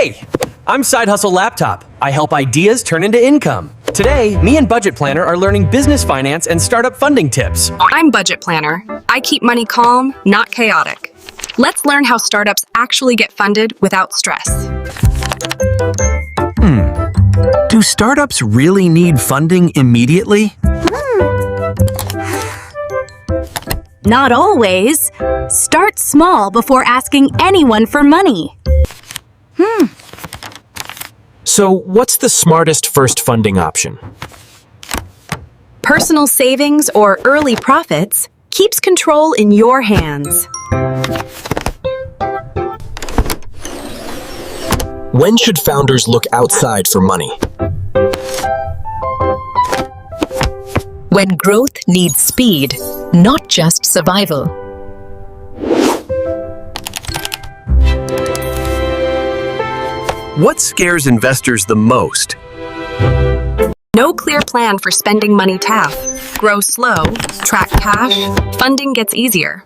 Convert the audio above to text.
Hey, I'm Side Hustle Laptop. I help ideas turn into income. Today, me and Budget Planner are learning business finance and startup funding tips. I'm Budget Planner. I keep money calm, not chaotic. Let's learn how startups actually get funded without stress. Do startups really need funding immediately? Not always. Start small before asking anyone for money. So, what's the smartest first funding option? Personal savings or early profits keeps control in your hands. When should founders look outside for money? When growth needs speed, not just survival. What scares investors the most? No clear plan for spending money. Grow slow, track cash, funding gets easier.